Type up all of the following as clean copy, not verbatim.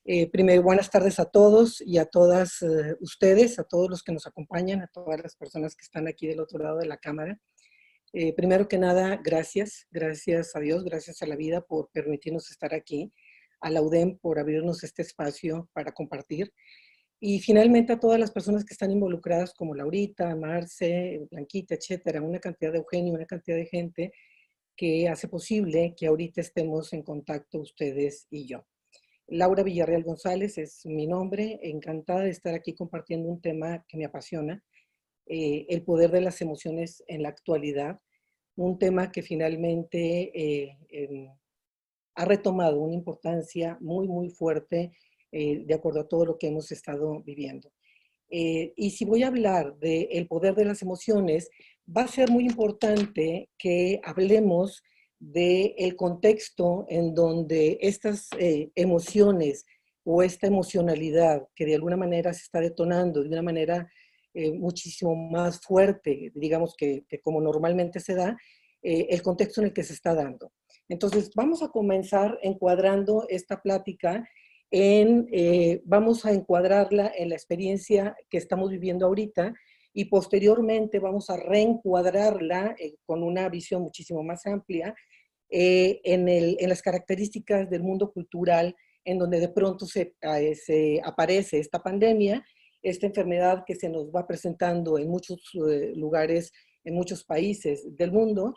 Primero, buenas tardes a todos y a todas ustedes, a todos los que nos acompañan, a todas las personas que están aquí del otro lado de la cámara. Primero que nada, gracias a Dios, gracias a la vida por permitirnos estar aquí, a la UDEM por abrirnos este espacio para compartir. Y finalmente a todas las personas que están involucradas como Laurita, Marce, Blanquita, etcétera, una cantidad de Eugenio, una cantidad de gente que hace posible que ahorita estemos en contacto ustedes y yo. Laura Villarreal González es mi nombre, encantada de estar aquí compartiendo un tema que me apasiona, el poder de las emociones en la actualidad, un tema que finalmente ha retomado una importancia muy fuerte de acuerdo a todo lo que hemos estado viviendo. Y si voy a hablar del poder de las emociones, va a ser muy importante que hablemos del contexto en donde estas emociones o esta emocionalidad que de alguna manera se está detonando de una manera muchísimo más fuerte, digamos que como normalmente se da, el contexto en el que se está dando. Entonces, vamos a comenzar encuadrando esta plática vamos a encuadrarla en la experiencia que estamos viviendo ahorita y posteriormente vamos a reencuadrarla con una visión muchísimo más amplia en las características del mundo cultural en donde de pronto se aparece esta pandemia, esta enfermedad que se nos va presentando en muchos lugares, en muchos países del mundo,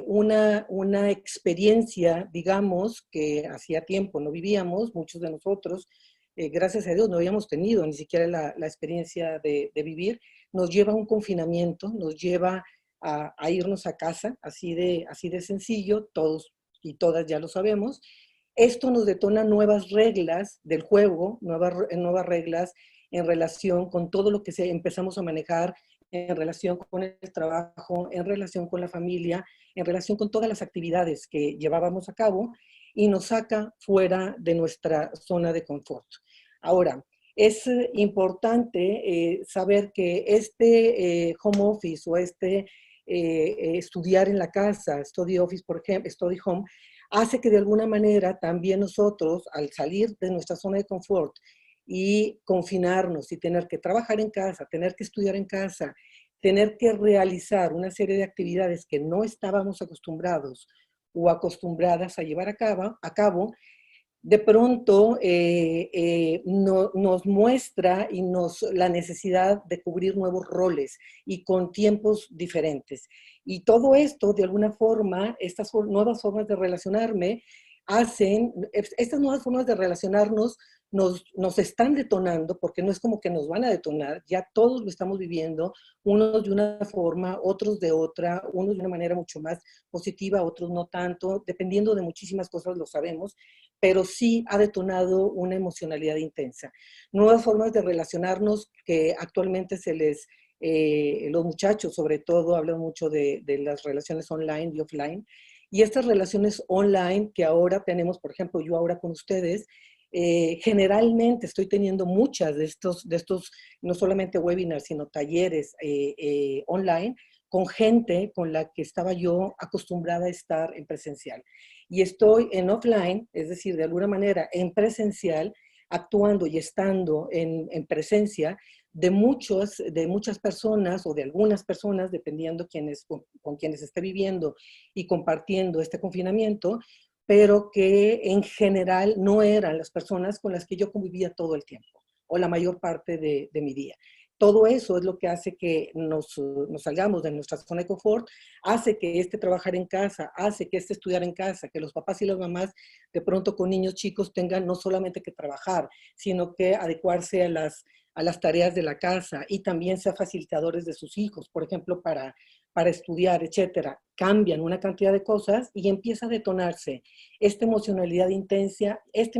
una experiencia, digamos, que hacía tiempo no vivíamos, muchos de nosotros, gracias a Dios, no habíamos tenido ni siquiera la experiencia de vivir, nos lleva a un confinamiento, nos lleva a irnos a casa, así de sencillo, todos y todas ya lo sabemos. Esto nos detona nuevas reglas del juego, nuevas reglas en relación con todo lo que empezamos a manejar en relación con el trabajo, en relación con la familia, en relación con todas las actividades que llevábamos a cabo y nos saca fuera de nuestra zona de confort. Ahora, es importante saber que este home office o estudiar en la casa, study office, por ejemplo, study home, hace que de alguna manera también nosotros, al salir de nuestra zona de confort y confinarnos y tener que trabajar en casa, tener que estudiar en casa, tener que realizar una serie de actividades que no estábamos acostumbrados o acostumbradas a llevar a cabo, de pronto nos muestra la necesidad de cubrir nuevos roles y con tiempos diferentes. Y todo esto, de alguna forma, estas nuevas formas de relacionarme estas nuevas formas de relacionarnos nos están detonando, porque no es como que nos van a detonar, ya todos lo estamos viviendo, unos de una forma, otros de otra, unos de una manera mucho más positiva, otros no tanto, dependiendo de muchísimas cosas, lo sabemos, pero sí ha detonado una emocionalidad intensa. Nuevas formas de relacionarnos que actualmente los muchachos sobre todo hablan mucho de las relaciones online y offline, y estas relaciones online que ahora tenemos, por ejemplo, yo ahora con ustedes, generalmente estoy teniendo muchas de estos, no solamente webinars, sino talleres online, con gente con la que estaba yo acostumbrada a estar en presencial. Y estoy en offline, es decir, de alguna manera en presencial, actuando y estando en presencia de muchas personas o de algunas personas, dependiendo con quienes esté viviendo y compartiendo este confinamiento, pero que en general no eran las personas con las que yo convivía todo el tiempo o la mayor parte de mi día. Todo eso es lo que hace que nos salgamos de nuestra zona de confort, hace que trabajar en casa, hace que estudiar en casa, que los papás y las mamás de pronto con niños chicos tengan no solamente que trabajar, sino que adecuarse a las tareas de la casa y también ser facilitadores de sus hijos, por ejemplo, para estudiar, etcétera. Cambian una cantidad de cosas y empieza a detonarse esta emocionalidad intensa, esta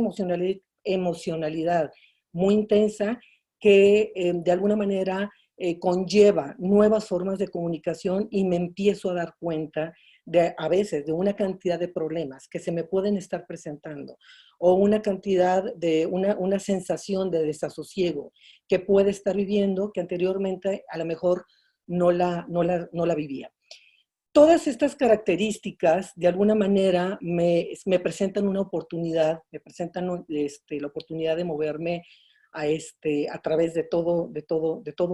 emocionalidad muy intensa que de alguna manera conlleva nuevas formas de comunicación y me empiezo a dar cuenta a veces de una cantidad de problemas que se me pueden estar presentando o una cantidad de una sensación de desasosiego que puede estar viviendo que anteriormente a lo mejor no la vivía. Todas estas características, de alguna manera, me presentan una oportunidad, me presentan la oportunidad de moverme a través de todo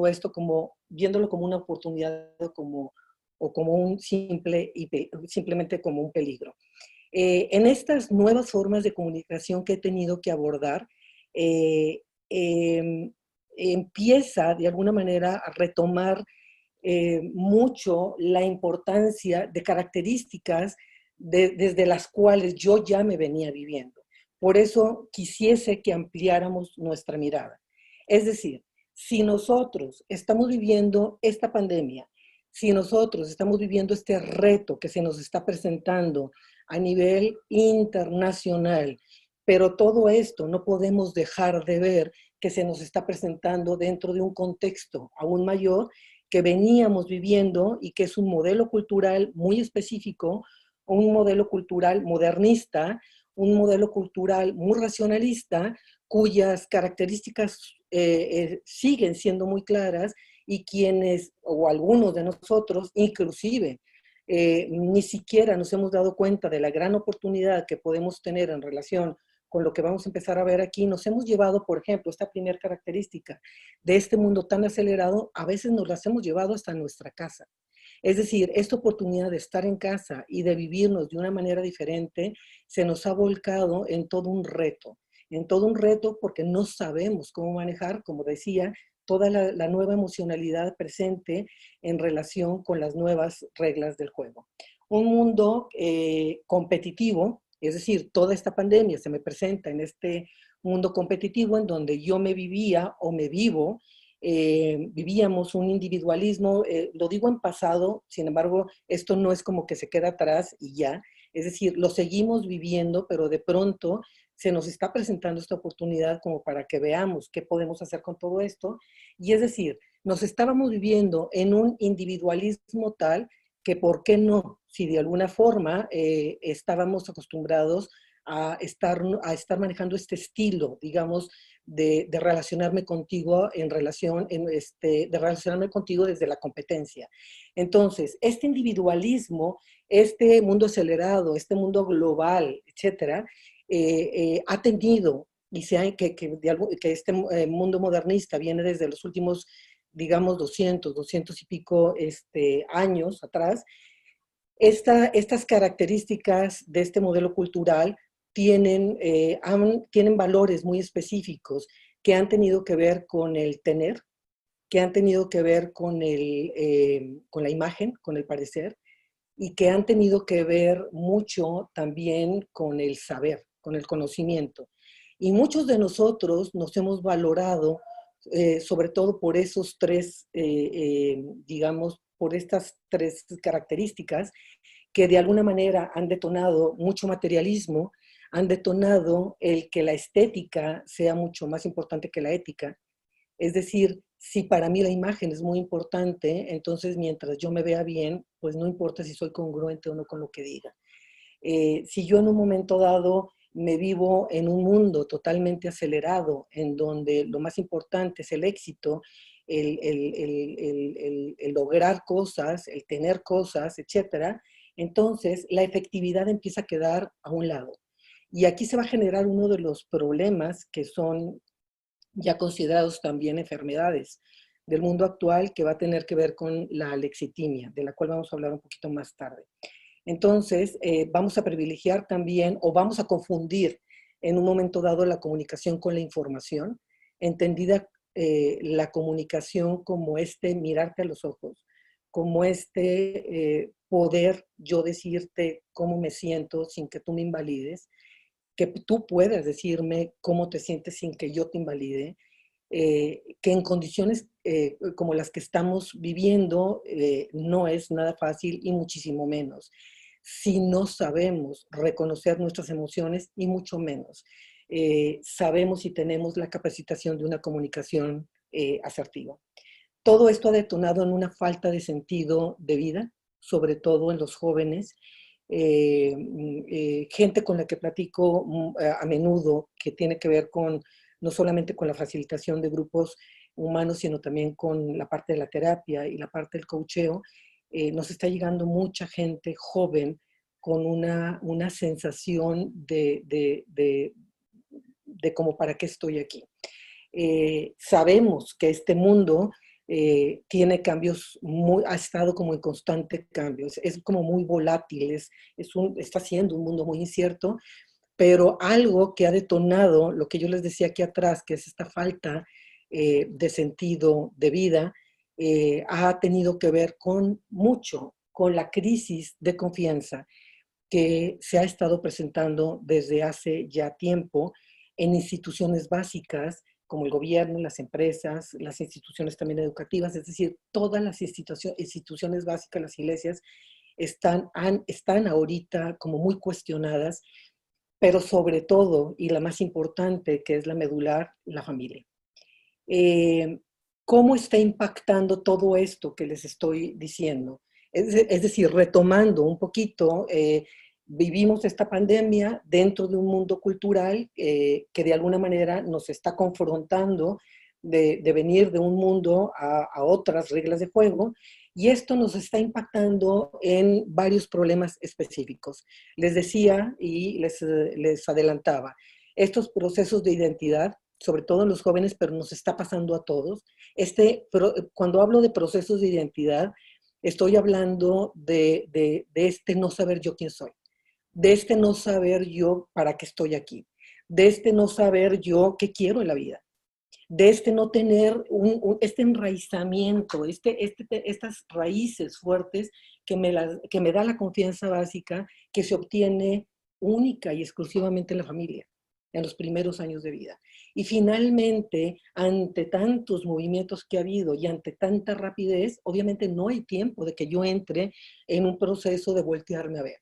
esto, como, viéndolo como una oportunidad o como simplemente como un peligro. En estas nuevas formas de comunicación que he tenido que abordar, eh, eh, empieza de alguna manera a retomar mucho la importancia de características desde las cuales yo ya me venía viviendo. Por eso quisiese que ampliáramos nuestra mirada. Es decir, si nosotros estamos viviendo esta pandemia, si nosotros estamos viviendo este reto que se nos está presentando a nivel internacional, pero todo esto no podemos dejar de ver que se nos está presentando dentro de un contexto aún mayor que veníamos viviendo y que es un modelo cultural muy específico, un modelo cultural modernista, un modelo cultural muy racionalista, cuyas características siguen siendo muy claras y quienes, o algunos de nosotros, inclusive, ni siquiera nos hemos dado cuenta de la gran oportunidad que podemos tener en relación con lo que vamos a empezar a ver aquí. Nos hemos llevado, por ejemplo, esta primera característica de este mundo tan acelerado, a veces nos las hemos llevado hasta nuestra casa. Es decir, esta oportunidad de estar en casa y de vivirnos de una manera diferente se nos ha volcado en todo un reto porque no sabemos cómo manejar, como decía, toda la nueva emocionalidad presente en relación con las nuevas reglas del juego. Un mundo competitivo, es decir, toda esta pandemia se me presenta en este mundo competitivo en donde yo me vivía o me vivo, vivíamos un individualismo, lo digo en pasado, sin embargo, esto no es como que se queda atrás y ya, es decir, lo seguimos viviendo, pero de pronto se nos está presentando esta oportunidad como para que veamos qué podemos hacer con todo esto, y es decir, nos estábamos viviendo en un individualismo tal que, ¿por qué no? Si de alguna forma estábamos acostumbrados a estar manejando este estilo, digamos, de relacionarme contigo de relacionarme contigo desde la competencia. Entonces, este individualismo, este mundo acelerado, este mundo global, etcétera, ha tenido, y que este mundo modernista viene desde los últimos, digamos, 200 y pico años atrás. Estas características de este modelo cultural tienen valores muy específicos que han tenido que ver con el tener, que han tenido que ver con la imagen, con el parecer, y que han tenido que ver mucho también con el saber, con el conocimiento. Y muchos de nosotros nos hemos valorado, sobre todo por esos tres, digamos, por estas tres características que de alguna manera han detonado mucho materialismo, han detonado el que la estética sea mucho más importante que la ética. Es decir, si para mí la imagen es muy importante, entonces mientras yo me vea bien, pues no importa si soy congruente o no con lo que diga. Si yo en un momento dado me vivo en un mundo totalmente acelerado, en donde lo más importante es el éxito, el lograr cosas, el tener cosas, etcétera, entonces la efectividad empieza a quedar a un lado. Y aquí se va a generar uno de los problemas que son ya considerados también enfermedades del mundo actual, que va a tener que ver con la alexitimia, de la cual vamos a hablar un poquito más tarde. Entonces, vamos a privilegiar también o vamos a confundir en un momento dado la comunicación con la información, entendida la comunicación como este mirarte a los ojos, como poder yo decirte cómo me siento sin que tú me invalides, que tú puedas decirme cómo te sientes sin que yo te invalide, que en condiciones como las que estamos viviendo no es nada fácil y muchísimo menos si no sabemos reconocer nuestras emociones y mucho menos sabemos si tenemos la capacitación de una comunicación asertiva. Todo esto ha detonado en una falta de sentido de vida, sobre todo en los jóvenes, gente con la que platico a menudo, que tiene que ver con no solamente con la facilitación de grupos humanos, sino también con la parte de la terapia y la parte del coacheo, nos está llegando mucha gente joven con una sensación de como para qué estoy aquí. Sabemos que este mundo tiene cambios, ha estado como en constante cambio, es como muy volátil, está siendo un mundo muy incierto, pero algo que ha detonado lo que yo les decía aquí atrás, que es esta falta de sentido de vida, ha tenido que ver mucho con la crisis de confianza que se ha estado presentando desde hace ya tiempo en instituciones básicas como el gobierno, las empresas, las instituciones también educativas, es decir, todas las instituciones básicas, las iglesias, están ahorita como muy cuestionadas, pero sobre todo, y la más importante, que es la medular, la familia. ¿Cómo está impactando todo esto que les estoy diciendo? Es decir, retomando un poquito, vivimos esta pandemia dentro de un mundo cultural que de alguna manera nos está confrontando de venir de un mundo a otras reglas de juego, y esto nos está impactando en varios problemas específicos. Les decía y les adelantaba, estos procesos de identidad, sobre todo en los jóvenes, pero nos está pasando a todos. Cuando hablo de procesos de identidad, estoy hablando de este no saber yo quién soy, de este no saber yo para qué estoy aquí, de este no saber yo qué quiero en la vida, de este no tener este enraizamiento, estas raíces fuertes que me da la confianza básica que se obtiene única y exclusivamente en la familia, en los primeros años de vida. Y finalmente, ante tantos movimientos que ha habido y ante tanta rapidez, obviamente no hay tiempo de que yo entre en un proceso de voltearme a ver.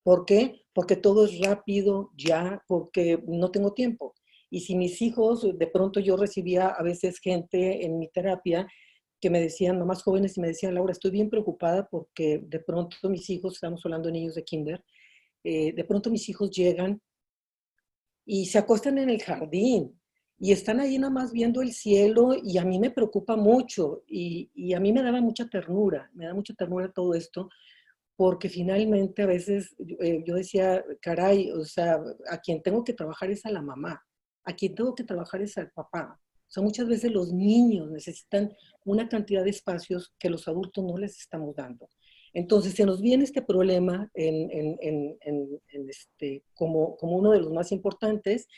¿Por qué? Porque todo es rápido ya, porque no tengo tiempo. Y si mis hijos, de pronto yo recibía a veces gente en mi terapia que me decían, mamás jóvenes, y me decían, Laura, estoy bien preocupada porque de pronto mis hijos, estamos hablando de niños de kinder, de pronto mis hijos llegan y se acuestan en el jardín y están ahí nada más viendo el cielo, y a mí me preocupa mucho y a mí me daba mucha ternura, me da mucha ternura todo esto, porque finalmente a veces yo decía, caray, o sea, a quien tengo que trabajar es a la mamá, a quien tengo que trabajar es al papá. O sea, muchas veces los niños necesitan una cantidad de espacios que los adultos no les estamos dando. Entonces, se nos viene este problema como uno de los más importantes,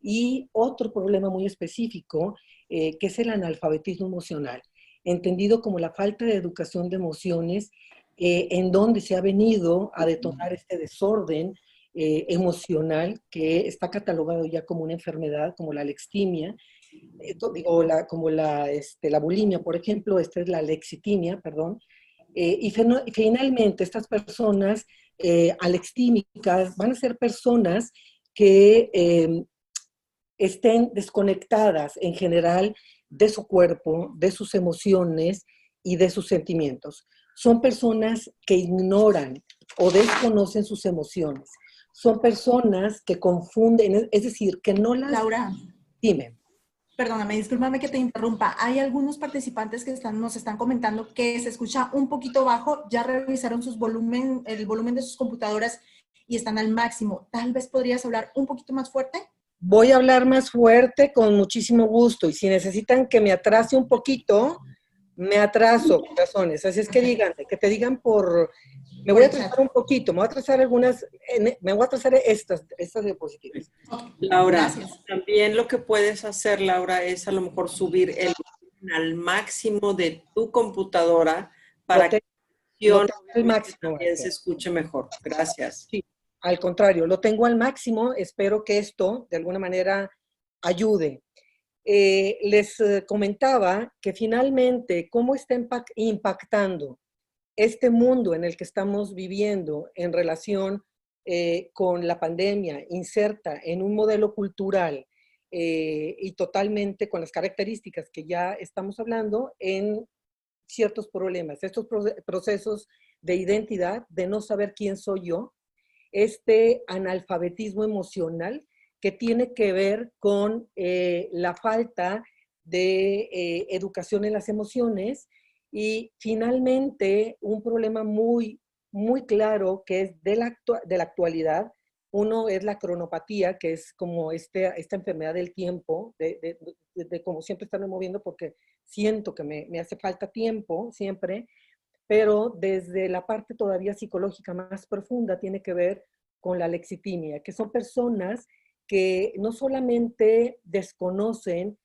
y otro problema muy específico, que es el analfabetismo emocional, entendido como la falta de educación de emociones, en donde se ha venido a detonar este desorden emocional que está catalogado ya como una enfermedad, como la alextimia, como la bulimia, por ejemplo. Esta es la alexitimia, perdón. Finalmente, estas personas alextímicas van a ser personas que estén desconectadas en general de su cuerpo, de sus emociones y de sus sentimientos. Son personas que ignoran o desconocen sus emociones. Son personas que confunden, es decir, que no las... Laura, Dime. perdóname, discúlpame que te interrumpa. Hay algunos participantes que nos están comentando que se escucha un poquito bajo, ya revisaron el volumen de sus computadoras y están al máximo. Tal vez podrías hablar un poquito más fuerte. Voy a hablar más fuerte con muchísimo gusto, y si necesitan que me atrase un poquito, me atraso, corazones. Así es que díganme, que te digan me voy a atrasar un poquito, me voy a atrasar me voy a atrasar estas diapositivas. Laura, Gracias. también lo que puedes hacer, Laura, es a lo mejor subir el volumen al máximo de tu computadora para que Lo tengo al máximo. también se escuche mejor. Gracias. Sí, al contrario, lo tengo al máximo. Espero que esto de alguna manera ayude. Les comentaba que finalmente cómo está impactando este mundo en el que estamos viviendo en relación con la pandemia, inserta en un modelo cultural y totalmente con las características que ya estamos hablando, en ciertos problemas, estos procesos de identidad, de no saber quién soy yo, este analfabetismo emocional que tiene que ver con la falta de educación en las emociones, Y finalmente, un problema muy, muy claro que es de la actualidad. Uno es la cronopatía, que es como esta enfermedad del tiempo, de como siempre estarme moviendo porque siento que me hace falta tiempo siempre, pero desde la parte todavía psicológica más profunda tiene que ver con la lexitimia, que son personas que no solamente desconocen,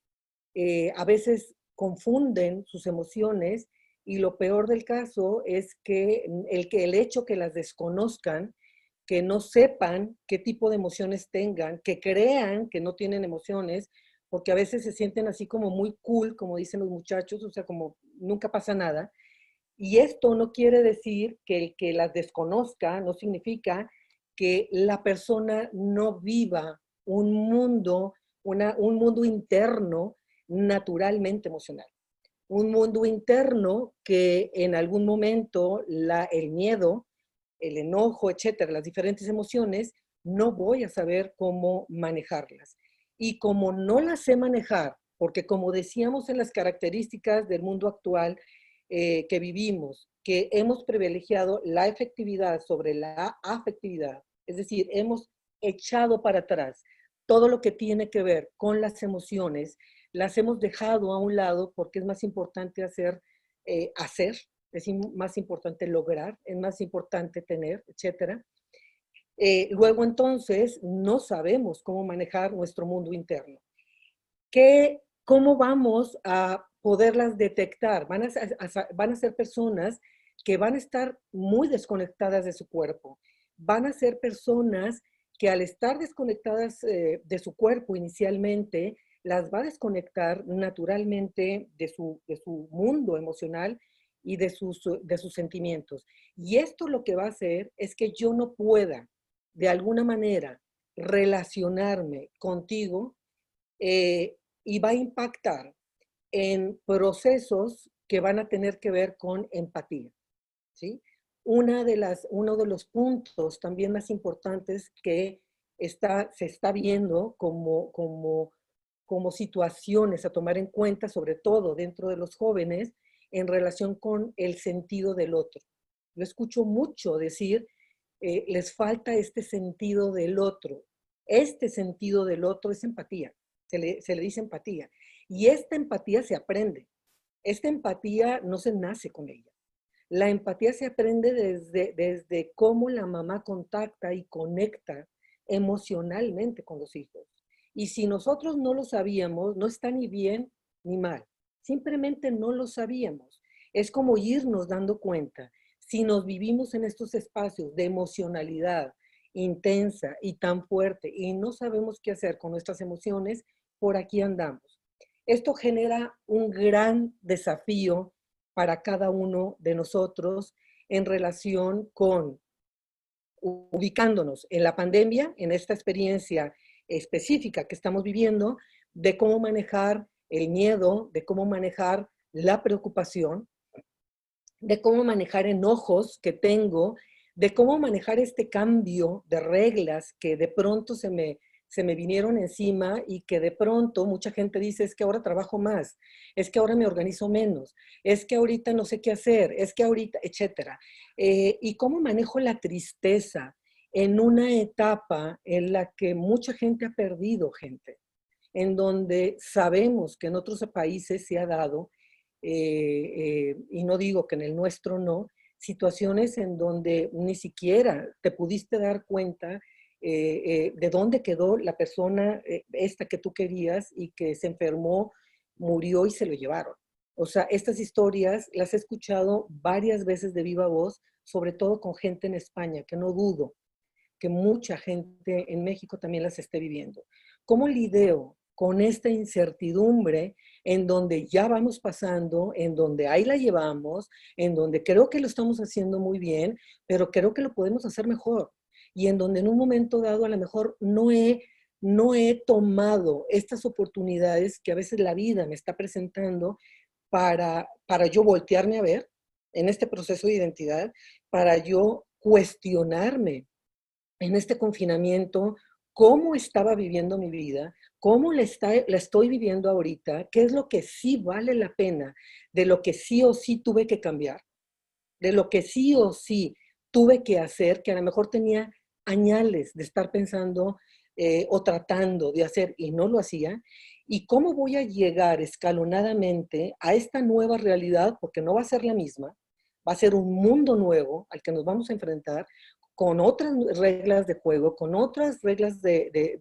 a veces confunden sus emociones, y lo peor del caso es que el hecho que las desconozcan, que no sepan qué tipo de emociones tengan, que crean que no tienen emociones, porque a veces se sienten así como muy cool, como dicen los muchachos, o sea, como nunca pasa nada. Y esto no quiere decir que el que las desconozca no significa que la persona no viva un mundo, un mundo interno naturalmente emocional. Un mundo interno que en algún momento el miedo, el enojo, etcétera, las diferentes emociones, no voy a saber cómo manejarlas. Y como no las sé manejar, porque como decíamos en las características del mundo actual que vivimos, que hemos privilegiado la efectividad sobre la afectividad, es decir, hemos echado para atrás todo lo que tiene que ver con las emociones, las hemos dejado a un lado porque es más importante hacer, es más importante lograr, es más importante tener, etcétera. Luego entonces no sabemos cómo manejar nuestro mundo interno. ¿Cómo vamos a poderlas detectar? Van a ser personas que van a estar muy desconectadas de su cuerpo. Van a ser personas que al estar desconectadas de su cuerpo inicialmente, las va a desconectar naturalmente de su mundo emocional y de sus sentimientos. Y esto lo que va a hacer es que yo no pueda, de alguna manera, relacionarme contigo, y va a impactar en procesos que van a tener que ver con empatía, ¿sí? Uno de los puntos también más importantes que se está viendo como situaciones a tomar en cuenta, sobre todo dentro de los jóvenes, en relación con el sentido del otro. Yo escucho mucho decir, les falta este sentido del otro. Este sentido del otro es empatía, se le dice empatía. Y esta empatía se aprende. Esta empatía no se nace con ella. La empatía se aprende desde cómo la mamá contacta y conecta emocionalmente con los hijos. Y si nosotros no lo sabíamos, no está ni bien ni mal. Simplemente no lo sabíamos. Es como irnos dando cuenta. Si nos vivimos en estos espacios de emocionalidad intensa y tan fuerte y no sabemos qué hacer con nuestras emociones, por aquí andamos. Esto genera un gran desafío para cada uno de nosotros en relación con ubicándonos en la pandemia, en esta experiencia específica que estamos viviendo, de cómo manejar el miedo, de cómo manejar la preocupación, de cómo manejar enojos que tengo, de cómo manejar este cambio de reglas que de pronto se me vinieron encima y que de pronto mucha gente dice, es que ahora trabajo más, es que ahora me organizo menos, es que ahorita no sé qué hacer, es que ahorita, etcétera. Y cómo manejo la tristeza en una etapa en la que mucha gente ha perdido gente, en donde sabemos que en otros países se ha dado, y no digo que en el nuestro no, situaciones en donde ni siquiera te pudiste dar cuenta de dónde quedó la persona esta que tú querías y que se enfermó, murió y se lo llevaron. O sea, estas historias las he escuchado varias veces de viva voz, sobre todo con gente en España, que no dudo que mucha gente en México también las esté viviendo. ¿Cómo lidio con esta incertidumbre en donde ya vamos pasando, en donde ahí la llevamos, en donde creo que lo estamos haciendo muy bien, pero creo que lo podemos hacer mejor? Y en donde en un momento dado a lo mejor no he tomado estas oportunidades que a veces la vida me está presentando para yo voltearme a ver en este proceso de identidad, para yo cuestionarme en este confinamiento cómo estaba viviendo mi vida, cómo la estoy viviendo ahorita, qué es lo que sí vale la pena, de lo que sí o sí tuve que cambiar, de lo que sí o sí tuve que hacer, que a lo mejor tenía añales de estar pensando o tratando de hacer y no lo hacía, y cómo voy a llegar escalonadamente a esta nueva realidad, porque no va a ser la misma, va a ser un mundo nuevo al que nos vamos a enfrentar con otras reglas de juego, con otras reglas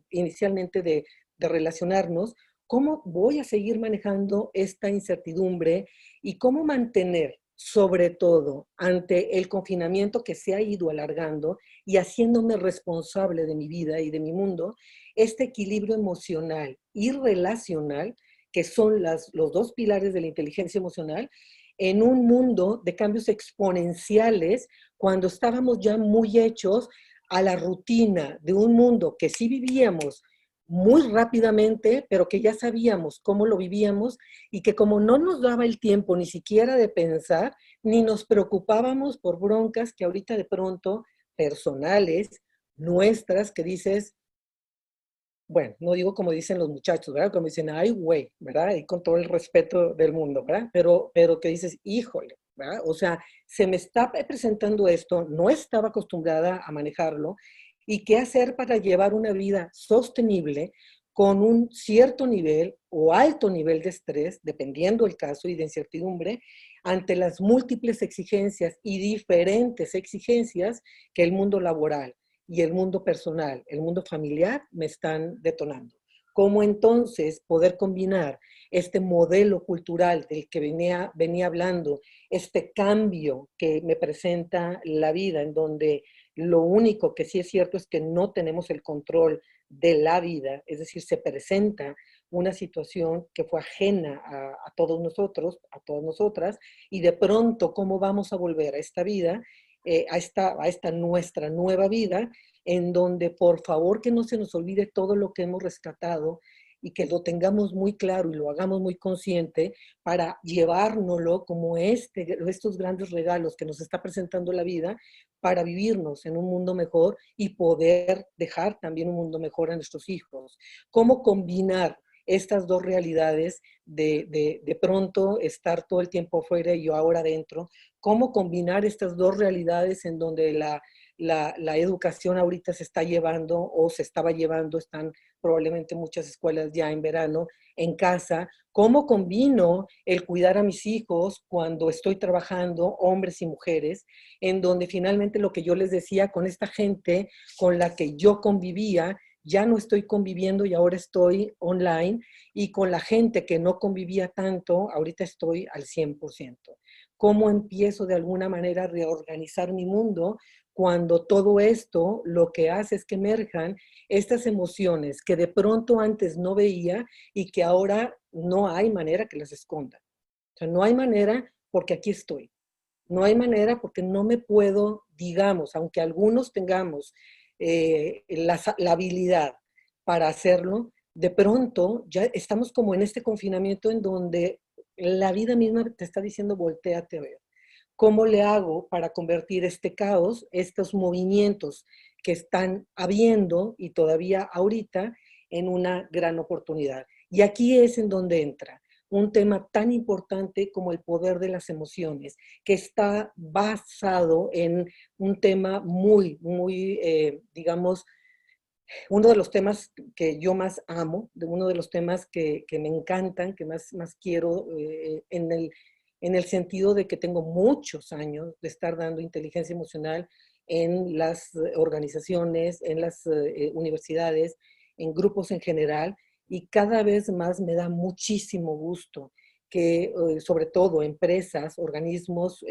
inicialmente de relacionarnos. ¿Cómo voy a seguir manejando esta incertidumbre y cómo mantener, sobre todo ante el confinamiento que se ha ido alargando y haciéndome responsable de mi vida y de mi mundo, este equilibrio emocional y relacional, que son los dos pilares de la inteligencia emocional, en un mundo de cambios exponenciales, cuando estábamos ya muy hechos a la rutina de un mundo que sí vivíamos muy rápidamente, pero que ya sabíamos cómo lo vivíamos y que como no nos daba el tiempo ni siquiera de pensar, ni nos preocupábamos por broncas que ahorita de pronto personales, nuestras, que dices, bueno, no digo como dicen los muchachos, ¿verdad? Como dicen, ay, güey, ¿verdad? Y con todo el respeto del mundo, ¿verdad? Pero que dices, híjole, ¿verdad? O sea, se me está presentando esto, no estaba acostumbrada a manejarlo, y qué hacer para llevar una vida sostenible con un cierto nivel o alto nivel de estrés, dependiendo el caso y de incertidumbre, ante las múltiples exigencias y diferentes exigencias que el mundo laboral y el mundo personal, el mundo familiar me están detonando. ¿Cómo entonces poder combinar este modelo cultural del que venía hablando, este cambio que me presenta la vida, en donde lo único que sí es cierto es que no tenemos el control de la vida, es decir, se presenta una situación que fue ajena a todos nosotros, a todas nosotras, y de pronto cómo vamos a volver a esta vida, a esta nuestra nueva vida, en donde por favor que no se nos olvide todo lo que hemos rescatado y que lo tengamos muy claro y lo hagamos muy consciente para llevárnoslo como estos grandes regalos que nos está presentando la vida para vivirnos en un mundo mejor y poder dejar también un mundo mejor a nuestros hijos. ¿Cómo combinar estas dos realidades de pronto estar todo el tiempo afuera y yo ahora adentro? ¿Cómo combinar estas dos realidades en donde la educación ahorita se está llevando o se estaba llevando, están probablemente muchas escuelas ya en verano, en casa? ¿Cómo combino el cuidar a mis hijos cuando estoy trabajando, hombres y mujeres, en donde finalmente lo que yo les decía, con esta gente con la que yo convivía, ya no estoy conviviendo y ahora estoy online, y con la gente que no convivía tanto, ahorita estoy al 100%? ¿Cómo empiezo de alguna manera a reorganizar mi mundo cuando todo esto lo que hace es que emerjan estas emociones que de pronto antes no veía y que ahora no hay manera que las esconda? O sea, no hay manera porque aquí estoy. No hay manera porque no me puedo, digamos, aunque algunos tengamos la habilidad para hacerlo, de pronto ya estamos como en este confinamiento en donde la vida misma te está diciendo voltéate a ver. ¿Cómo le hago para convertir este caos, estos movimientos que están habiendo y todavía ahorita, en una gran oportunidad? Y aquí es en donde entra un tema tan importante como el poder de las emociones, que está basado en un tema digamos, uno de los temas que yo más amo, de uno de los temas que me encantan, que más quiero, en el sentido de que tengo muchos años de estar dando inteligencia emocional en las organizaciones, en las universidades, en grupos en general, y cada vez más me da muchísimo gusto que, sobre todo, empresas, organismos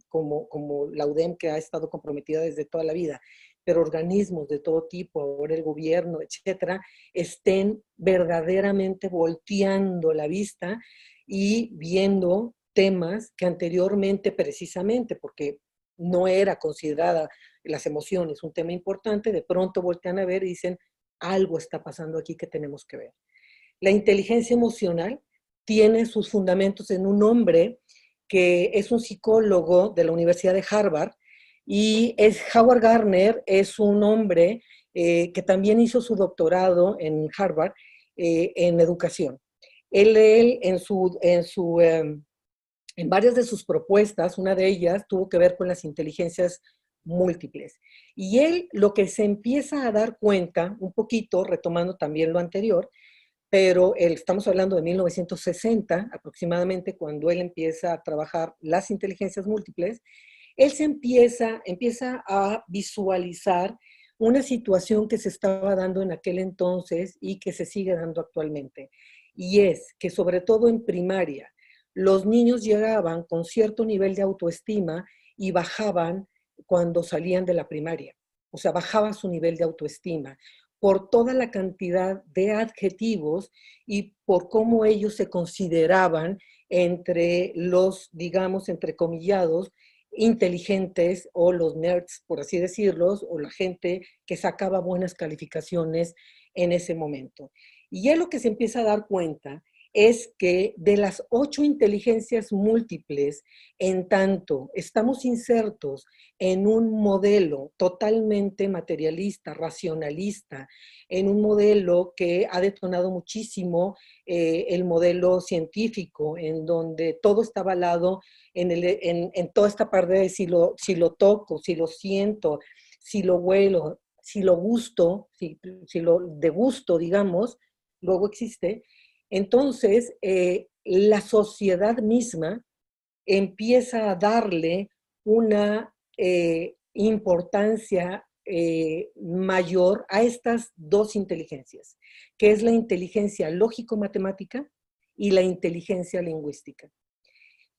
como la UDEM, que ha estado comprometida desde toda la vida, pero organismos de todo tipo, ahora el gobierno, etcétera, estén verdaderamente volteando la vista y viendo temas que anteriormente, precisamente porque no era considerada las emociones un tema importante, de pronto voltean a ver y dicen, algo está pasando aquí que tenemos que ver. La inteligencia emocional tiene sus fundamentos en un hombre que es un psicólogo de la Universidad de Harvard, y Howard Gardner es un hombre que también hizo su doctorado en Harvard en educación. Él en varias de sus propuestas, una de ellas tuvo que ver con las inteligencias múltiples. Y él lo que se empieza a dar cuenta, un poquito, retomando también lo anterior, pero estamos hablando de 1960 aproximadamente, cuando él empieza a trabajar las inteligencias múltiples, él empieza a visualizar una situación que se estaba dando en aquel entonces y que se sigue dando actualmente. Y es que sobre todo en primaria, los niños llegaban con cierto nivel de autoestima y bajaban cuando salían de la primaria. O sea, bajaba su nivel de autoestima por toda la cantidad de adjetivos y por cómo ellos se consideraban entre los, digamos, entrecomillados, inteligentes o los nerds, por así decirlos, o la gente que sacaba buenas calificaciones en ese momento. Y ya lo que se empieza a dar cuenta es que de las 8 inteligencias múltiples, en tanto estamos insertos en un modelo totalmente materialista, racionalista, en un modelo que ha detonado muchísimo el modelo científico, en donde todo está avalado en toda esta parte de si lo toco, si lo siento, si lo huelo, si lo gusto, si lo degusto, digamos, luego existe. Entonces, la sociedad misma empieza a darle una importancia mayor a estas dos inteligencias, que es la inteligencia lógico-matemática y la inteligencia lingüística.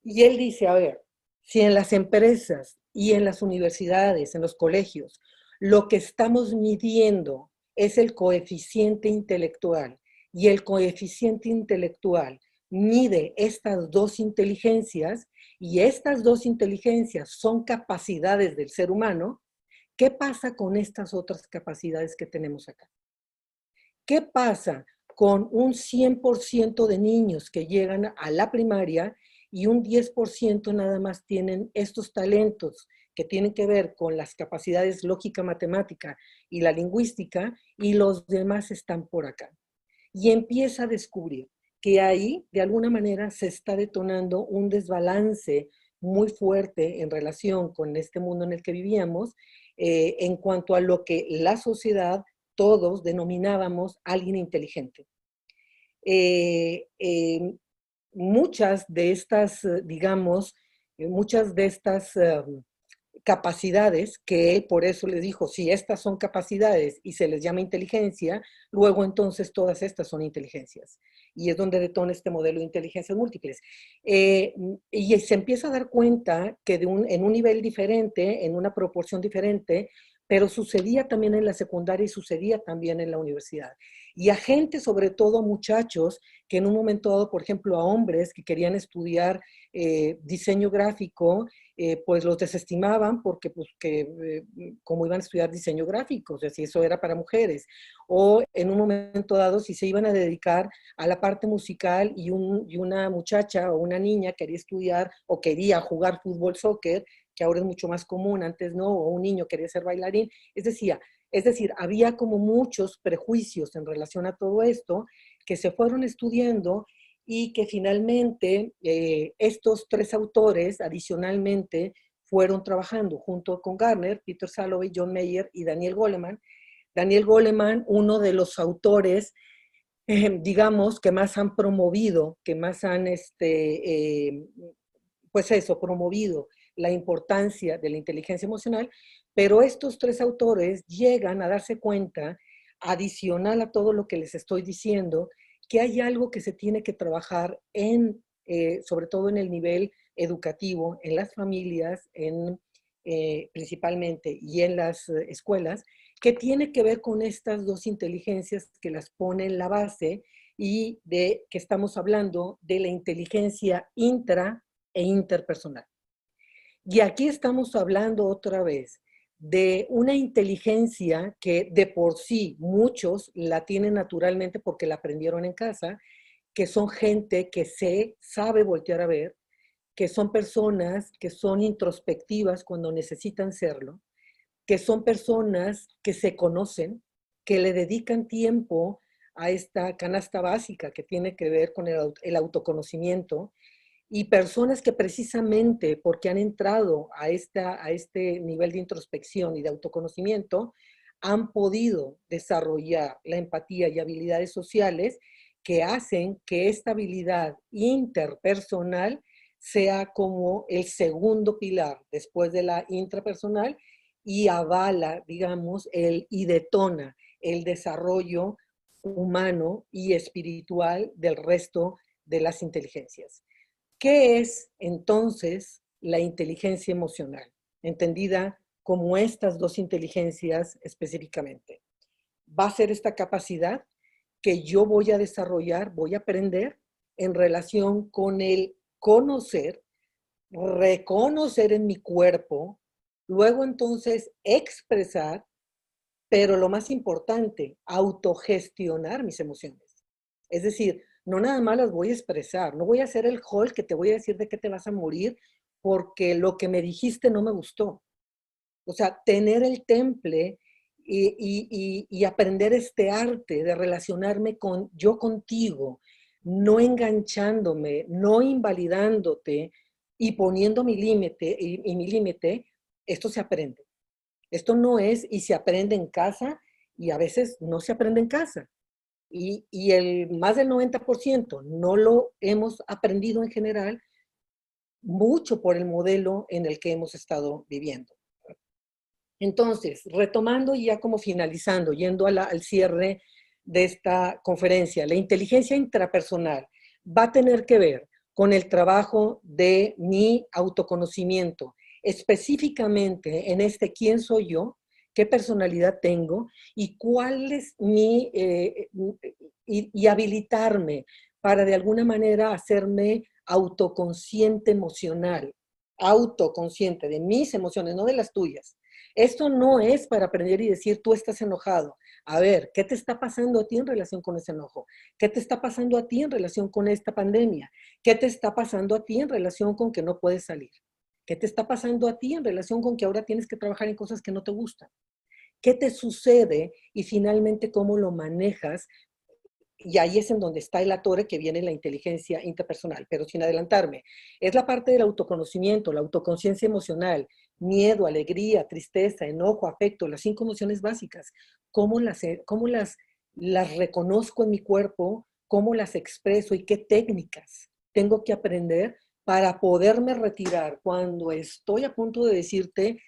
Y él dice, a ver, si en las empresas y en las universidades, en los colegios, lo que estamos midiendo es el coeficiente intelectual, y el coeficiente intelectual mide estas dos inteligencias, y estas dos inteligencias son capacidades del ser humano, ¿qué pasa con estas otras capacidades que tenemos acá? ¿Qué pasa con un 100% de niños que llegan a la primaria y un 10% nada más tienen estos talentos que tienen que ver con las capacidades lógica, matemática y la lingüística, y los demás están por acá? Y empieza a descubrir que ahí, de alguna manera, se está detonando un desbalance muy fuerte en relación con este mundo en el que vivíamos, en cuanto a lo que la sociedad, todos denominábamos alguien inteligente. Eh, eh, Muchas de estas, digamos, muchas de estas capacidades, que él por eso les dijo, si estas son capacidades y se les llama inteligencia, luego entonces todas estas son inteligencias. Y es donde detona este modelo de inteligencias múltiples. Y se empieza a dar cuenta que en un nivel diferente, en una proporción diferente, pero sucedía también en la secundaria y sucedía también en la universidad. Y a gente, sobre todo muchachos, que en un momento dado, por ejemplo, a hombres que querían estudiar diseño gráfico, pues los desestimaban porque pues cómo iban a estudiar diseño gráfico, o sea, si eso era para mujeres, o en un momento dado si se iban a dedicar a la parte musical y una muchacha o una niña quería estudiar o quería jugar fútbol, soccer, que ahora es mucho más común, antes no, o un niño quería ser bailarín, es decir, había como muchos prejuicios en relación a todo esto que se fueron estudiando y que finalmente estos tres autores adicionalmente fueron trabajando junto con Gardner, Peter Salovey, John Mayer y Daniel Goleman. Daniel Goleman, uno de los autores, digamos, que más han promovido, que más han, pues eso, promovido la importancia de la inteligencia emocional, pero estos tres autores llegan a darse cuenta, adicional a todo lo que les estoy diciendo, que hay algo que se tiene que trabajar sobre todo en el nivel educativo, en las familias, principalmente, y en las escuelas, que tiene que ver con estas dos inteligencias que las pone en la base, y de que estamos hablando de la inteligencia intra e interpersonal. Y aquí estamos hablando otra vez de una inteligencia que de por sí muchos la tienen naturalmente porque la aprendieron en casa, que son gente que se sabe voltear a ver, que son personas que son introspectivas cuando necesitan serlo, que son personas que se conocen, que le dedican tiempo a esta canasta básica que tiene que ver con el autoconocimiento, y personas que precisamente porque han entrado a este nivel de introspección y de autoconocimiento, han podido desarrollar la empatía y habilidades sociales que hacen que esta habilidad interpersonal sea como el segundo pilar después de la intrapersonal y avala, digamos, y detona el desarrollo humano y espiritual del resto de las inteligencias. ¿Qué es entonces la inteligencia emocional? Entendida como estas dos inteligencias específicamente. Va a ser esta capacidad que yo voy a desarrollar, voy a aprender en relación con el conocer, reconocer en mi cuerpo, luego entonces expresar, pero lo más importante, autogestionar mis emociones. Es decir, no nada más las voy a expresar, no voy a hacer el hall que te voy a decir de qué te vas a morir porque lo que me dijiste no me gustó. O sea, tener el temple y aprender este arte de relacionarme yo contigo, no enganchándome, no invalidándote y poniendo mi límite, y mi límite, esto se aprende. Esto no es, y se aprende en casa, y a veces no se aprende en casa. Y el más del 90% no lo hemos aprendido en general, mucho por el modelo en el que hemos estado viviendo. Entonces, retomando y ya como finalizando, yendo al cierre de esta conferencia, la inteligencia intrapersonal va a tener que ver con el trabajo de mi autoconocimiento, específicamente en este quién soy yo, qué personalidad tengo y cuál es y habilitarme para de alguna manera hacerme autoconsciente emocional, autoconsciente de mis emociones, no de las tuyas. Esto no es para aprender y decir, tú estás enojado. A ver, ¿qué te está pasando a ti en relación con ese enojo? ¿Qué te está pasando a ti en relación con esta pandemia? ¿Qué te está pasando a ti en relación con que no puedes salir? ¿Qué te está pasando a ti en relación con que ahora tienes que trabajar en cosas que no te gustan? ¿Qué te sucede? Y finalmente, ¿cómo lo manejas? Y ahí es en donde está el atore que viene la inteligencia interpersonal, pero sin adelantarme. Es la parte del autoconocimiento, la autoconciencia emocional, miedo, alegría, tristeza, enojo, afecto, las 5 emociones básicas. ¿Cómo las reconozco en mi cuerpo? ¿Cómo las expreso? ¿Y qué técnicas tengo que aprender para poderme retirar cuando estoy a punto de decirte,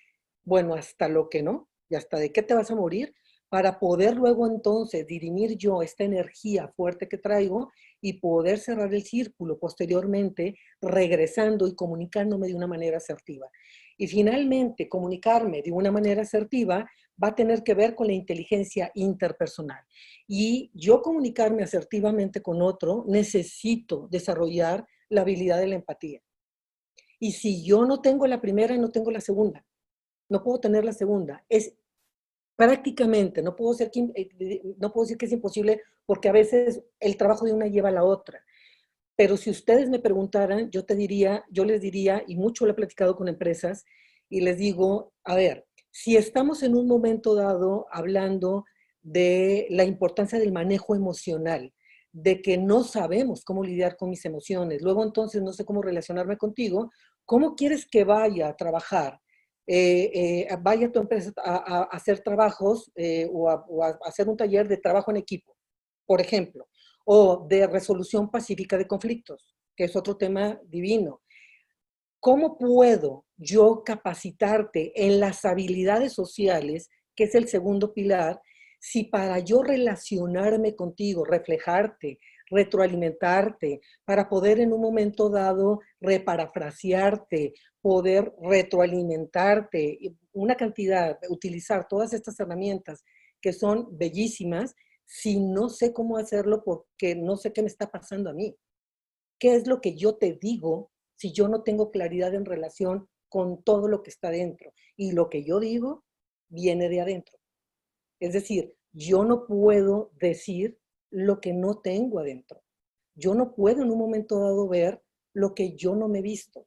bueno, hasta lo que no, y hasta de qué te vas a morir, para poder luego entonces dirimir yo esta energía fuerte que traigo y poder cerrar el círculo posteriormente, regresando y comunicándome de una manera asertiva. Y finalmente, comunicarme de una manera asertiva va a tener que ver con la inteligencia interpersonal. Y yo comunicarme asertivamente con otro, necesito desarrollar la habilidad de la empatía. Y si yo no tengo la primera, no tengo la segunda. No puedo tener la segunda. Es prácticamente, no puedo decir que es imposible porque a veces el trabajo de una lleva a la otra. Pero si ustedes me preguntaran, yo les diría, y mucho lo he platicado con empresas, y les digo, a ver, si estamos en un momento dado hablando de la importancia del manejo emocional, de que no sabemos cómo lidiar con mis emociones, luego entonces no sé cómo relacionarme contigo, ¿cómo quieres que vaya a trabajar? Vaya a tu empresa a hacer trabajos o a hacer un taller de trabajo en equipo, por ejemplo, o de resolución pacífica de conflictos, que es otro tema divino. ¿Cómo puedo yo capacitarte en las habilidades sociales, que es el segundo pilar, si para yo relacionarme contigo, reflejarte, retroalimentarte, para poder en un momento dado reparafrasearte, poder retroalimentarte, una cantidad, utilizar todas estas herramientas que son bellísimas, si no sé cómo hacerlo porque no sé qué me está pasando a mí? ¿Qué es lo que yo te digo si yo no tengo claridad en relación con todo lo que está dentro? Y lo que yo digo viene de adentro. Es decir, yo no puedo decir lo que no tengo adentro. Yo no puedo en un momento dado ver lo que yo no me he visto.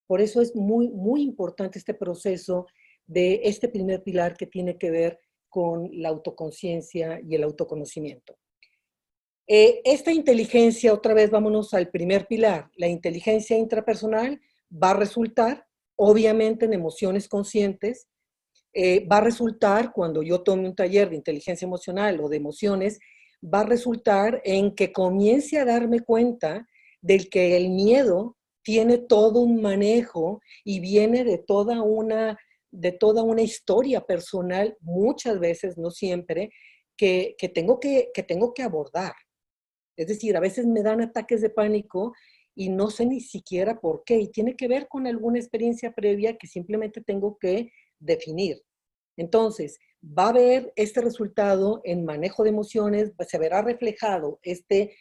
Por eso es muy, muy importante este proceso de este primer pilar que tiene que ver con la autoconciencia y el autoconocimiento. Esta inteligencia, otra vez vámonos al primer pilar, la inteligencia intrapersonal va a resultar obviamente en emociones conscientes, va a resultar cuando yo tome un taller de inteligencia emocional o de emociones, va a resultar en que comience a darme cuenta del que el miedo tiene todo un manejo y viene de toda una historia personal, muchas veces, no siempre, que tengo que abordar. Es decir, a veces me dan ataques de pánico y no sé ni siquiera por qué. Y tiene que ver con alguna experiencia previa que simplemente tengo que definir. Entonces, va a haber este resultado en manejo de emociones, se verá reflejado este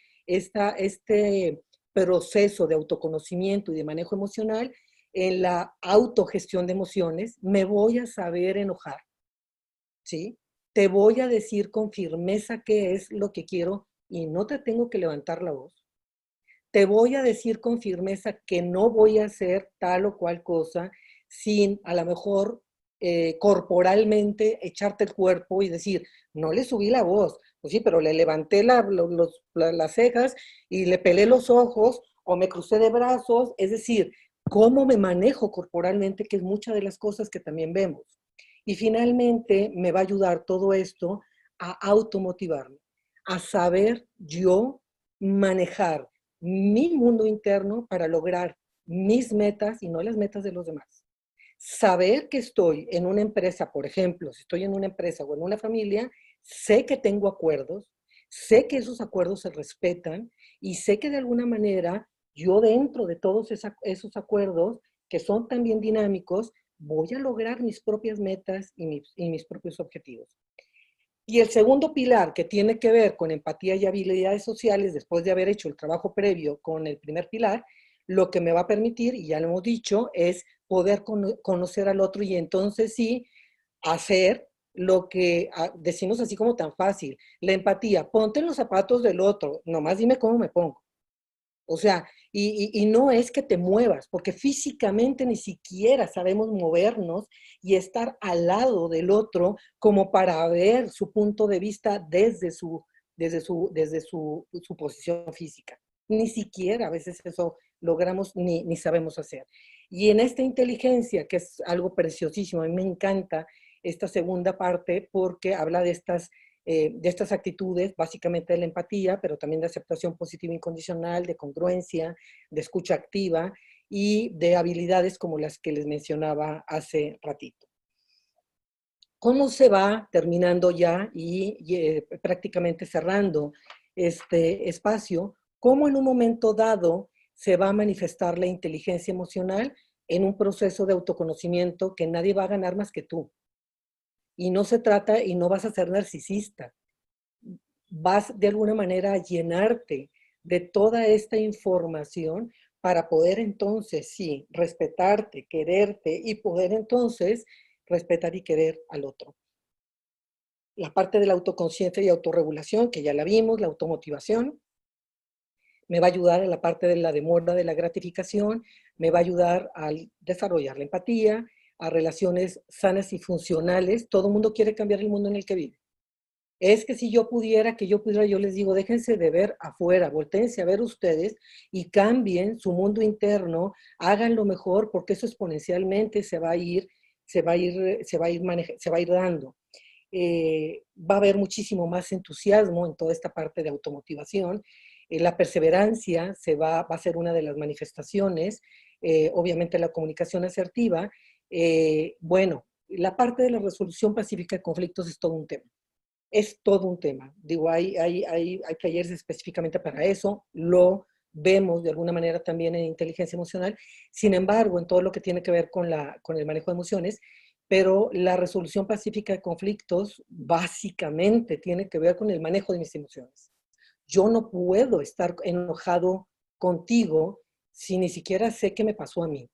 proceso de autoconocimiento y de manejo emocional en la autogestión de emociones. Me voy a saber enojar, ¿sí? Te voy a decir con firmeza qué es lo que quiero y no te tengo que levantar la voz. Te voy a decir con firmeza que no voy a hacer tal o cual cosa sin a lo mejor corporalmente echarte el cuerpo y decir, no le subí la voz, pues sí, pero le levanté las cejas y le pelé los ojos o me crucé de brazos, es decir, cómo me manejo corporalmente, que es muchas de las cosas que también vemos. Y finalmente me va a ayudar todo esto a automotivarme, a saber yo manejar mi mundo interno para lograr mis metas y no las metas de los demás. Saber que estoy en una empresa, por ejemplo, si estoy en una empresa o en una familia, sé que tengo acuerdos, sé que esos acuerdos se respetan y sé que de alguna manera yo dentro de todos esos acuerdos, que son también dinámicos, voy a lograr mis propias metas y mis propios objetivos. Y el segundo pilar, que tiene que ver con empatía y habilidades sociales, después de haber hecho el trabajo previo con el primer pilar, lo que me va a permitir, y ya lo hemos dicho, es poder conocer al otro y entonces sí hacer lo que decimos así como tan fácil, la empatía, ponte en los zapatos del otro, nomás dime cómo me pongo. O sea, y no es que te muevas, porque físicamente ni siquiera sabemos movernos y estar al lado del otro como para ver su punto de vista desde su posición física. Ni siquiera a veces eso logramos ni sabemos hacer. Y en esta inteligencia, que es algo preciosísimo, a mí me encanta esta segunda parte porque habla de estas actitudes, básicamente de la empatía, pero también de aceptación positiva incondicional, de congruencia, de escucha activa y de habilidades como las que les mencionaba hace ratito. ¿Cómo se va terminando ya y prácticamente cerrando este espacio? ¿Cómo en un momento dado se va a manifestar la inteligencia emocional en un proceso de autoconocimiento que nadie va a ganar más que tú? Y no se trata, y no vas a ser narcisista, vas de alguna manera a llenarte de toda esta información para poder entonces, sí, respetarte, quererte y poder entonces respetar y querer al otro. La parte de la autoconciencia y autorregulación, que ya la vimos, la automotivación, me va a ayudar en la parte de la demora de la gratificación, me va a ayudar a desarrollar la empatía, a relaciones sanas y funcionales. Todo el mundo quiere cambiar el mundo en el que vive. Es que si yo pudiera, yo les digo, déjense de ver afuera, voltéense a ver ustedes y cambien su mundo interno, háganlo mejor porque eso exponencialmente se va a ir dando. Va a haber muchísimo más entusiasmo en toda esta parte de automotivación. La perseverancia va a ser una de las manifestaciones, obviamente la comunicación asertiva. Bueno, la parte de la resolución pacífica de conflictos es todo un tema. Es todo un tema. Digo, hay talleres específicamente para eso, lo vemos de alguna manera también en inteligencia emocional. Sin embargo, en todo lo que tiene que ver con el manejo de emociones, pero la resolución pacífica de conflictos básicamente tiene que ver con el manejo de mis emociones. Yo no puedo estar enojado contigo si ni siquiera sé qué me pasó a mí,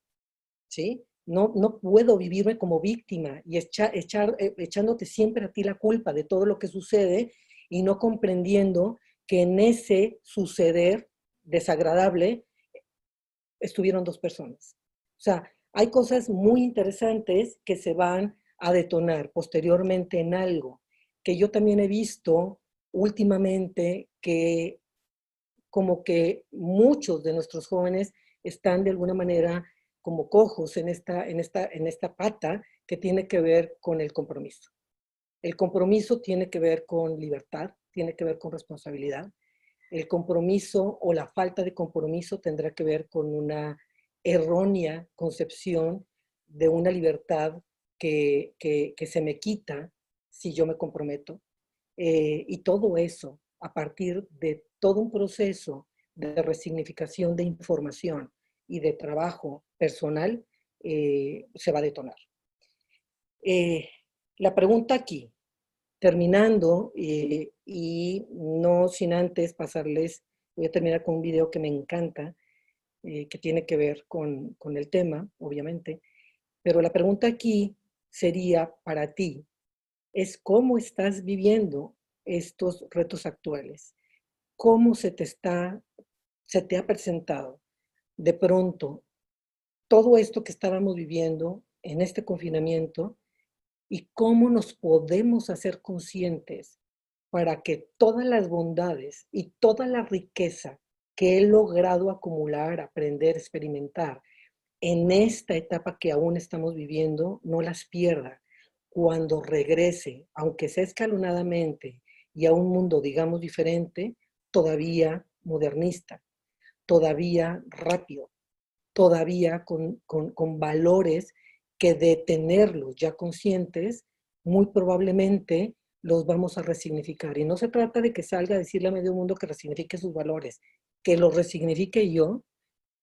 ¿sí? No puedo vivirme como víctima y echándote siempre a ti la culpa de todo lo que sucede y no comprendiendo que en ese suceder desagradable estuvieron dos personas. O sea, hay cosas muy interesantes que se van a detonar posteriormente en algo. que yo también he visto últimamente que como que muchos de nuestros jóvenes están de alguna manera como cojos en esta pata que tiene que ver con el compromiso. El compromiso tiene que ver con libertad, tiene que ver con responsabilidad. El compromiso o la falta de compromiso tendrá que ver con una errónea concepción de una libertad que se me quita si yo me comprometo. Y todo eso, a partir de todo un proceso de resignificación de información y de trabajo personal, se va a detonar. La pregunta aquí, terminando, y no sin antes pasarles, voy a terminar con un video que me encanta, que tiene que ver con el tema, obviamente, pero la pregunta aquí sería para ti, es cómo estás viviendo estos retos actuales, cómo se te ha presentado de pronto todo esto que estábamos viviendo en este confinamiento y cómo nos podemos hacer conscientes para que todas las bondades y toda la riqueza que he logrado acumular, aprender, experimentar en esta etapa que aún estamos viviendo, no las pierda cuando regrese, aunque sea escalonadamente y a un mundo, digamos, diferente, todavía modernista, todavía rápido, todavía con valores que de tenerlos ya conscientes, muy probablemente los vamos a resignificar. Y no se trata de que salga a decirle a medio mundo que resignifique sus valores, que los resignifique yo,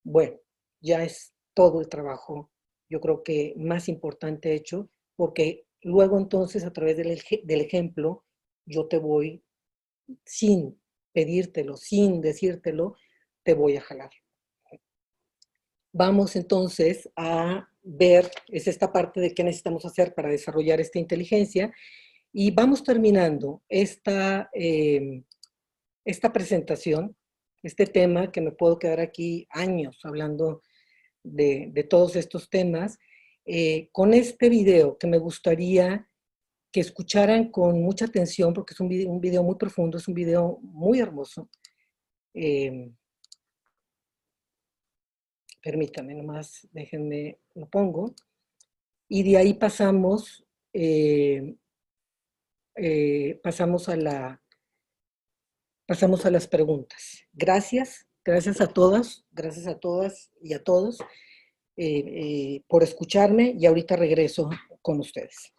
bueno, ya es todo el trabajo, yo creo que más importante hecho, porque luego entonces a través del ejemplo, yo te voy, sin pedírtelo, sin decírtelo, te voy a jalar. Vamos entonces a ver, es esta parte de qué necesitamos hacer para desarrollar esta inteligencia, y vamos terminando esta presentación, este tema que me puedo quedar aquí años hablando de todos estos temas, con este video que me gustaría que escucharan con mucha atención, porque es un video muy profundo, es un video muy hermoso. Permítanme nomás, déjenme, lo pongo. Y de ahí pasamos, pasamos a las preguntas. Gracias a todas y a todos por escucharme, y ahorita regreso con ustedes.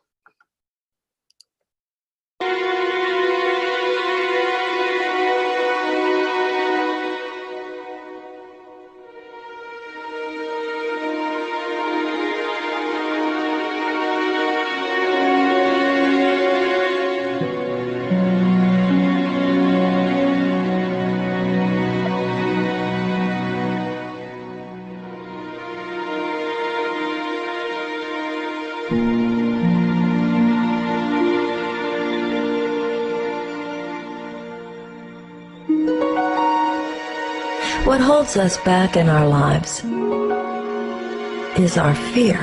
What holds us back in our lives is our fear.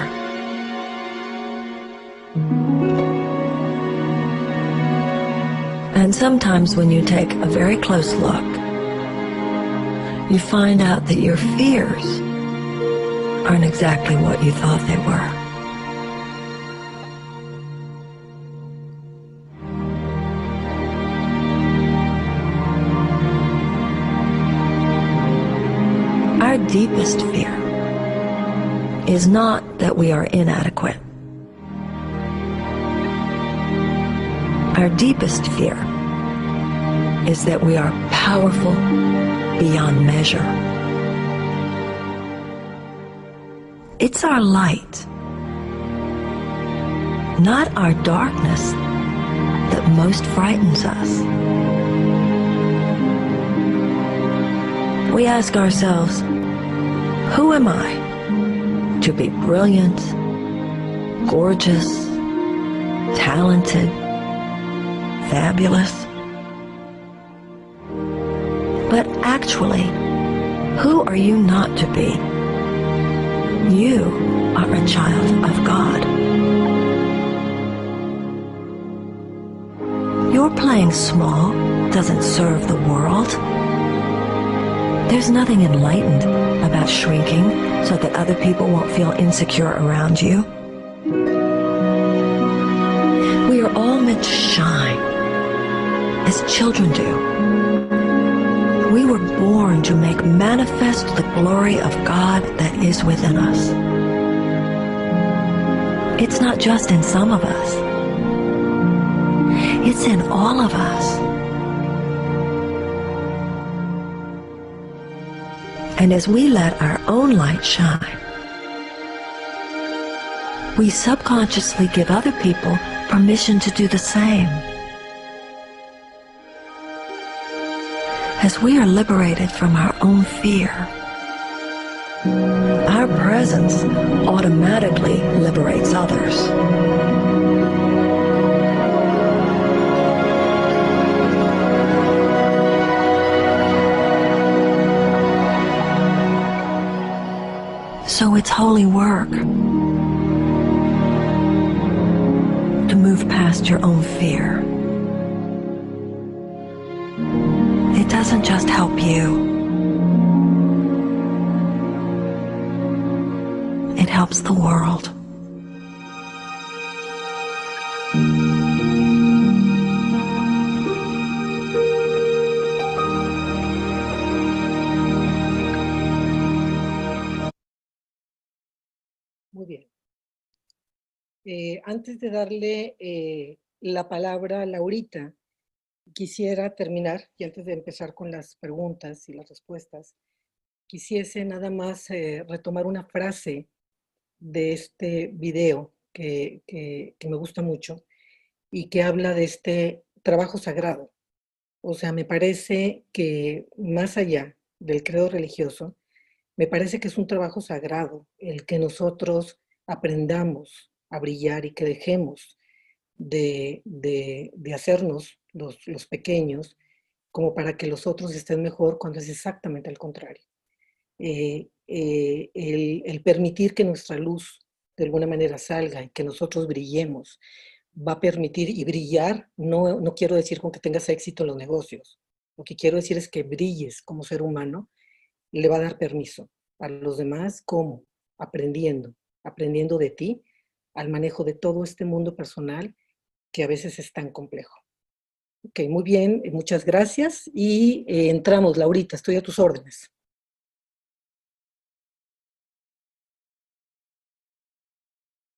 And sometimes when you take a very close look, you find out that your fears aren't exactly what you thought they were. Our deepest fear is not that we are inadequate. Our deepest fear is that we are powerful beyond measure. It's our light, not our darkness, that most frightens us. We ask ourselves, who am I to be brilliant, gorgeous, talented, fabulous? But actually, who are you not to be? You are a child of God. Your playing small doesn't serve the world. There's nothing enlightened about shrinking so that other people won't feel insecure around you. We are all meant to shine, as children do. We were born to make manifest the glory of God that is within us. It's not just in some of us. It's in all of us. And as we let our own light shine, we subconsciously give other people permission to do the same. As we are liberated from our own fear, our presence automatically liberates others. So it's holy work to move past your own fear. It doesn't just help you. It helps the world. Muy bien. Antes de darle la palabra a Laurita, quisiera terminar, y antes de empezar con las preguntas y las respuestas, quisiese nada más retomar una frase de este video que me gusta mucho y que habla de este trabajo sagrado. O sea, me parece que más allá del credo religioso, me parece que es un trabajo sagrado el que nosotros aprendamos a brillar y que dejemos de hacernos los pequeños como para que los otros estén mejor cuando es exactamente al contrario. El permitir que nuestra luz de alguna manera salga y que nosotros brillemos va a permitir, y brillar no quiero decir con que tengas éxito en los negocios, lo que quiero decir es que brilles como ser humano, le va a dar permiso a los demás. ¿Cómo? Aprendiendo de ti al manejo de todo este mundo personal que a veces es tan complejo. Ok, muy bien, muchas gracias y entramos, Laurita, estoy a tus órdenes.